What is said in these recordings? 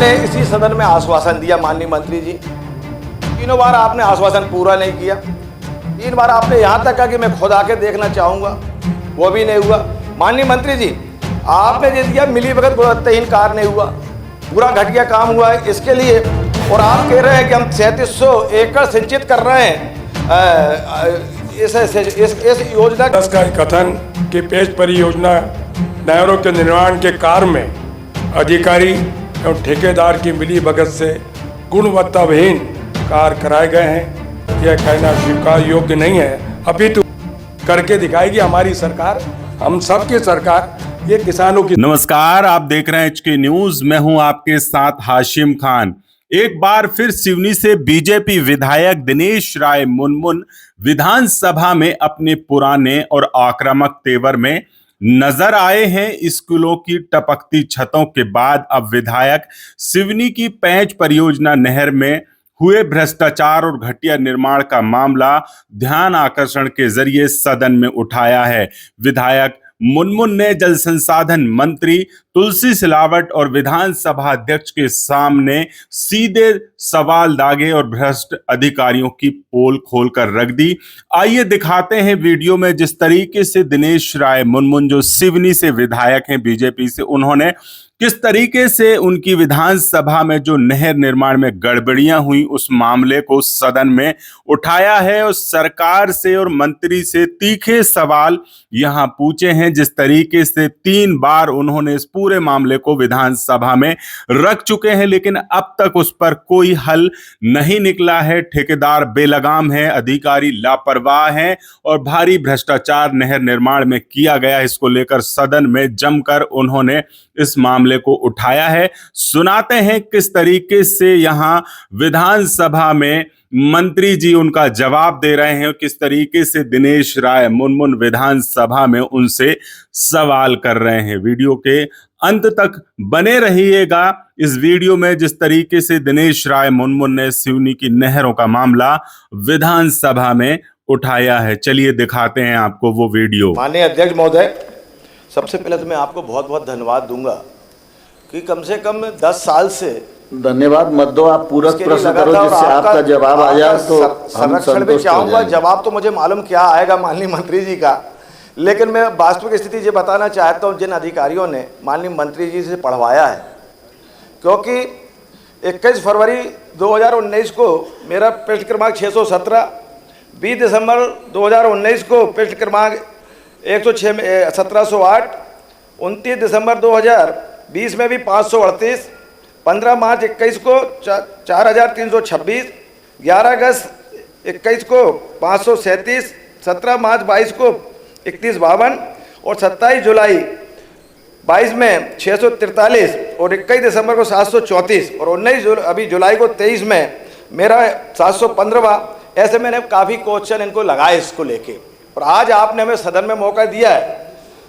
आपने इसी सदन में आश्वासन दिया माननीय मंत्री जी, तीनों बार आपने आश्वासन पूरा नहीं किया। 3 बार आपने यहाँ तक कहा कि मैं खुद आके देखना चाहूँगा, वो भी नहीं हुआ। माननीय मंत्री जी, आपने जो दिया मिली भगत गुणवत्ताहीन कार्य नहीं हुआ, पूरा घटिया काम हुआ है इसके लिए। और आप कह रहे हैं कि हम 3700 एकड़ सिंचित कर रहे हैं इस योजना का कथन कि पेश परियोजना नहरों के निर्माण के कार्य में अधिकारी एवं ठेकेदार की मिली भगत से गुणवत्ताहीन कार्य कराए गए हैं, यह कहना स्वीकार योग्य नहीं है। अभी तो करके दिखाएगी हमारी सरकार, हम सबकी सरकार, ये किसानों की। नमस्कार, आप देख रहे हैं HK न्यूज। मैं हूं आपके साथ हाशिम खान। एक बार फिर सिवनी से बीजेपी विधायक दिनेश राय मुनमुन विधानसभा में अपने पुराने और आक्रामक तेवर में नजर आए हैं। स्कूलों की टपकती छतों के बाद अब विधायक सिवनी की पेंच परियोजना नहर में हुए भ्रष्टाचार और घटिया निर्माण का मामला ध्यान आकर्षण के जरिए सदन में उठाया है। विधायक मुनमुन ने जल संसाधन मंत्री तुलसी सिलावट और विधानसभा अध्यक्ष के सामने सीधे सवाल दागे और भ्रष्ट अधिकारियों की पोल खोलकर रख दी। आइए दिखाते हैं वीडियो में जिस तरीके से दिनेश राय मुनमुन, जो सिवनी से विधायक हैं बीजेपी से, उन्होंने किस तरीके से उनकी विधानसभा में जो नहर निर्माण में गड़बड़ियां हुई उस मामले को सदन में उठाया है और सरकार से और मंत्री से तीखे सवाल यहां पूछे हैं। जिस तरीके से 3 बार उन्होंने इस पूरे मामले को विधानसभा में रख चुके हैं, लेकिन अब तक उस पर कोई हल नहीं निकला है। ठेकेदार बेलगाम है, अधिकारी लापरवाह हैं और भारी भ्रष्टाचार नहर निर्माण में किया गया। इसको लेकर सदन में जमकर उन्होंने इस मामले को उठाया है। सुनाते हैं किस तरीके से यहां विधानसभा में मंत्री जी उनका जवाब दे रहे हैं, किस तरीके से दिनेश राय मुनमुन विधानसभा में उनसे सवाल कर रहे हैं। वीडियो के अंत तक बने रहिएगा। इस वीडियो में जिस तरीके से दिनेश राय मुनमुन ने सिवनी की नहरों का मामला विधानसभा में उठाया है, चलिए दिखाते हैं आपको वो वीडियो। माननीय अध्यक्ष महोदय, सबसे पहले तो मैं आपको बहुत बहुत धन्यवाद दूंगा कि कम से कम 10 साल से। धन्यवाद मत दो, आप पूरक प्रश्न करो जिससे आपका जवाब आ जाए तो हम संरक्षण में चाहूँगा। जवाब तो मुझे मालूम क्या आएगा माननीय मंत्री जी का, लेकिन मैं वास्तविक स्थिति ये बताना चाहता हूँ जिन अधिकारियों ने माननीय मंत्री जी से पढ़वाया है, क्योंकि 21 फरवरी 2019 को मेरा पृष्ठ क्रमांक 617, 20 दिसंबर 2019 को पृष्ठ क्रमांक 106 1708, 29 दिसंबर 2020 में भी 538, 15 मार्च 21 को 4326, 11 अगस्त 21 को 537, 17 मार्च 22 को 3152 और 27 जुलाई 22 में 643 और 21 दिसंबर को 734 और 19 अभी जुलाई को 23 में मेरा 715। ऐसे मैंने काफ़ी क्वेश्चन इनको लगाए इसको लेके, और आज आपने हमें सदन में मौका दिया है।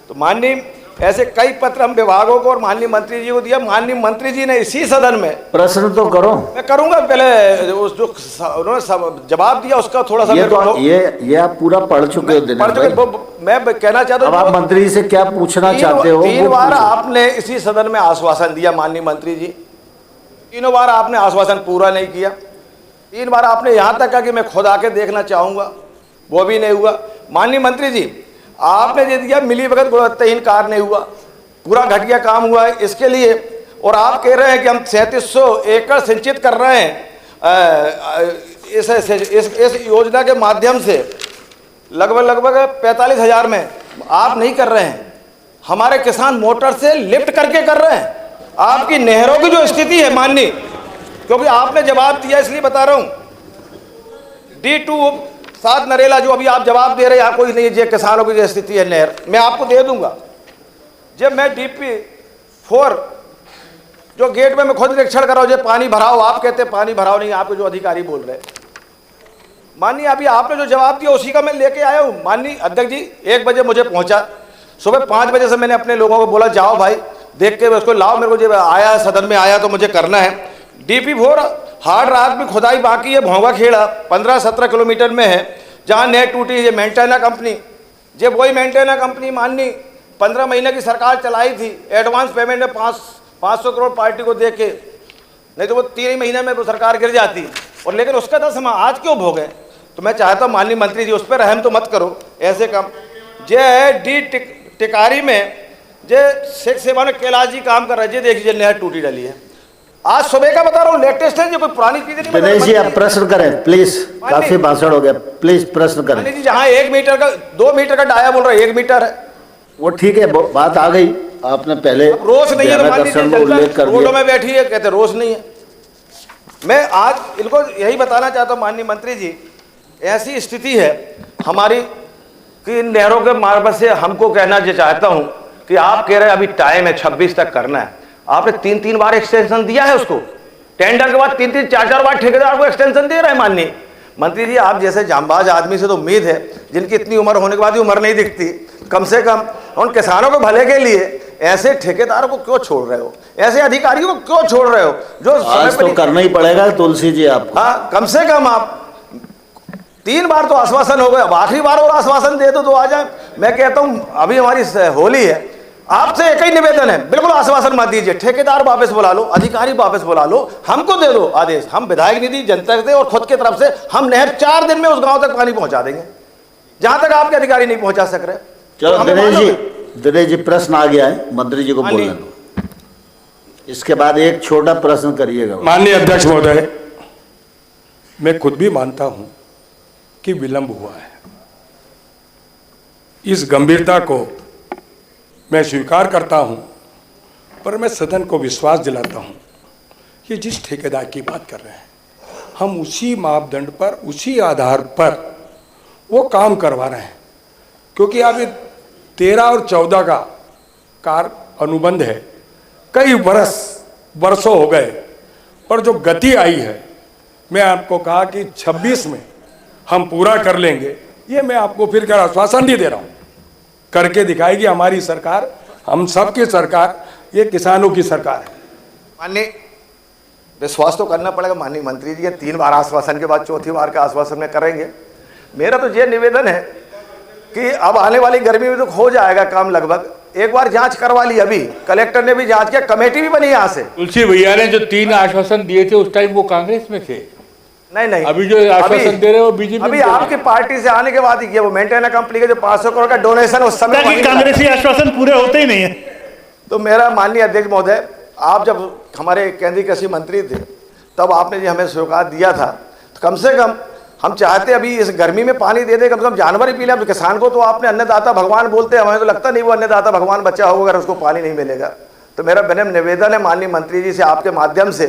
तो माननीय ऐसे कई पत्र हम विभागों को और माननीय मंत्री जी को दिया। माननीय मंत्री जी ने इसी सदन में प्रश्न तो करो। मैं करूंगा, पहले उस जो उन्होंने जवाब दिया उसका थोड़ा सा ये आप पूरा पढ़ चुके हो। मैं कहना चाहता हूँ, अब आप मंत्री से क्या पूछना चाहते हो? 3 बार आपने इसी सदन में आश्वासन दिया माननीय मंत्री जी, 3 बार आपने आश्वासन पूरा नहीं किया। 3 बार आपने यहाँ तक कहा कि मैं खुद आके देखना चाहूँगा, वो भी नहीं हुआ। माननीय मंत्री जी, आपने जो दिया मिली भगत गुणवत्ताहीन कार्य नहीं हुआ, पूरा घटिया काम हुआ है इसके लिए। और आप कह रहे हैं कि हम 3700 एकड़ सिंचित कर रहे हैं इस योजना के माध्यम से, लगभग 45,000 में आप नहीं कर रहे हैं। हमारे किसान मोटर से लिफ्ट करके कर रहे हैं। आपकी नहरों की जो स्थिति है माननीय, क्योंकि आपने जवाब दिया इसलिए बता रहा हूँ, D2 7 नरेला जो अभी आप जवाब दे रहे हैं, यहाँ कोई नहीं है किसानों की जो स्थिति है नहर, मैं आपको दे दूंगा। जब मैं DP4 जो गेट में मैं खुद निरीक्षण कर रहा हूँ, जब पानी भराओ, आप कहते हैं पानी भराओ नहीं, आपके जो अधिकारी बोल रहे हैं। माननीय अभी आपने जो जवाब दिया उसी का मैं लेके आया हूँ। माननीय अध्यक्ष जी 1 बजे मुझे पहुँचा, सुबह 5 बजे से मैंने अपने लोगों को बोला जाओ भाई देख के उसको लाओ, मेरे को जब आया सदन में आया तो मुझे करना है। DP4 हार्ड रात में खुदाई बाकी है, भोंगा खेड़ा 15-17 किलोमीटर में है, जहाँ नहर टूटी है। मेंटेना कंपनी, जब वही मेंटेना कंपनी माननी 15 महीने की सरकार चलाई थी, एडवांस पेमेंट में 500 करोड़ पार्टी को दे के नहीं तो वो 3 महीने में वो सरकार गिर जाती। और लेकिन उसका 10 हम आज क्यों भोगे? तो मैं चाहता हूँ माननीय मंत्री जी उस पर रहम तो मत करो। ऐसे काम जे डी टिकारी में जे शेख सेवान कैलाश जी काम कर रहे हैं, देखिए नहर टूटी डली है। आज सुबह का बता रहा हूँ, लेटेस्ट है, जो कोई पुरानी चीजें नहीं। दिनेश जी आप प्रश्न करें प्लीज, काफी भाषण हो गया, प्लीज प्रश्न करें। जी जहाँ 1 मीटर का 2 मीटर का डाया बोल रहे हैं 1 मीटर है, वो ठीक है, बात आ गई, आपने पहले रोज नहीं है तो मान लीजिए उल्लेख कर रोडों में बैठी है, कहते रोज नहीं है। मैं आज इनको यही बताना चाहता हूँ माननीय मंत्री जी, ऐसी स्थिति है हमारी कि इन नहरों के मार्फत से हमको कहना चाहता हूँ कि आप कह रहे हैं अभी टाइम है 26 तक करना है, आपने 3-3 बार एक्सटेंशन दिया है उसको, टेंडर के बाद 3-3 4-4 बार ठेकेदार को एक्सटेंशन दे रहे हैं। माननीय मंत्री जी आप जैसे जांबाज आदमी से तो उम्मीद है, जिनकी इतनी उम्र होने के बाद भी उम्र नहीं दिखती, कम से कम उन किसानों के भले के लिए ऐसे ठेकेदारों को क्यों छोड़ रहे हो, ऐसे अधिकारियों को क्यों छोड़ रहे हो जो आज तो करना ही पड़ेगा तुलसी जी आपको। हाँ, कम से कम आप 3 बार तो आश्वासन हो गए, अब आखिरी बार और आश्वासन दे दो तो आ जाए। मैं कहता हूँ अभी हमारी होली है, आपसे एक ही निवेदन है, बिल्कुल आश्वासन मत दीजिए, ठेकेदार वापस बुला लो, अधिकारी वापस बुला लो, हमको दे दो आदेश, हम विधायक निधि जनता से और खुद की तरफ से हम नहर 4 दिन में उस गांव तक पानी पहुंचा देंगे जहां तक आपके अधिकारी नहीं पहुंचा सक रहे। चलो दिनेश जी प्रश्न आ गया है, मंत्री जी को बोलने दो, इसके बाद एक छोटा प्रश्न करिएगा। माननीय अध्यक्ष महोदय, मैं खुद भी मानता हूं कि विलंब हुआ है, इस गंभीरता को मैं स्वीकार करता हूं, पर मैं सदन को विश्वास दिलाता हूं कि जिस ठेकेदार की बात कर रहे हैं हम उसी मापदंड पर, उसी आधार पर वो काम करवा रहे हैं, क्योंकि अभी 13 और 14 का कार अनुबंध है, कई वर्षों हो गए, पर जो गति आई है, मैं आपको कहा कि 26 में हम पूरा कर लेंगे, ये मैं आपको फिर कर आश्वासन नहीं दे रहा हूं, करके दिखाएगी हमारी सरकार, हम सबकी सरकार, ये किसानों की सरकार है। माननीय विश्वास तो करना पड़ेगा माननीय मंत्री जी, 3 बार आश्वासन के बाद 4थी बार का आश्वासन में करेंगे। मेरा तो ये निवेदन है कि अब आने वाली गर्मी में तो हो जाएगा काम लगभग, एक बार जांच करवा ली, अभी कलेक्टर ने भी जांच किया, कमेटी भी बनी यहाँ से। तुलसी भैया ने जो 3 आश्वासन दिए थे उस टाइम वो कांग्रेस में थे, नहीं अभी जो आश्वासन दे रहे हो बीजेपी, अभी आपकी पार्टी से आने के बाद ही किया, वो मेंटेना कंपनी का जो 500 करोड़ का डोनेशन उस समय कांग्रेसी आश्वासन पूरे होते ही नहीं है। तो मेरा माननीय अध्यक्ष महोदय, आप जब हमारे केंद्रीय कृषि मंत्री थे तब आपने जो हमें स्वीकार दिया था, तो कम से कम हम चाहते अभी इस गर्मी में पानी दे दे, कम से कम जानवर ही पी लें। तो किसान को तो आपने अन्नदाता भगवान बोलते हैं, हमें तो लगता नहीं वो अन्नदाता भगवान बच्चा होगा अगर उसको पानी नहीं मिलेगा। तो मेरा विनम्र निवेदन है माननीय मंत्री जी से, आपके माध्यम से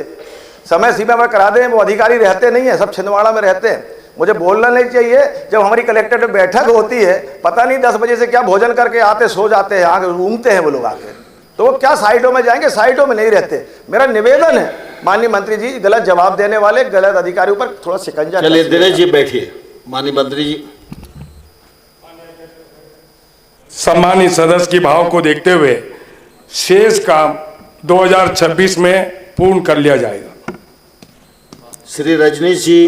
समय सीमा में करा दें। वो अधिकारी रहते नहीं है, सब छिंदवाड़ा में रहते हैं, मुझे बोलना नहीं चाहिए। जब हमारी कलेक्टर में बैठक होती है, पता नहीं 10 बजे से क्या भोजन करके आते, सो जाते हैं, आगे घूमते हैं वो लोग आके, तो वो क्या साइटों में जाएंगे, साइटों में नहीं रहते। मेरा निवेदन है माननीय मंत्री जी, गलत जवाब देने वाले गलत अधिकारियों पर थोड़ा शिकंजा। चलिए दिनेश जी बैठिए। माननीय मंत्री जी। सम्मानित सदस्य की भाव को देखते हुए शेष काम 2026 में पूर्ण कर लिया जाएगा। श्री रजनीश जी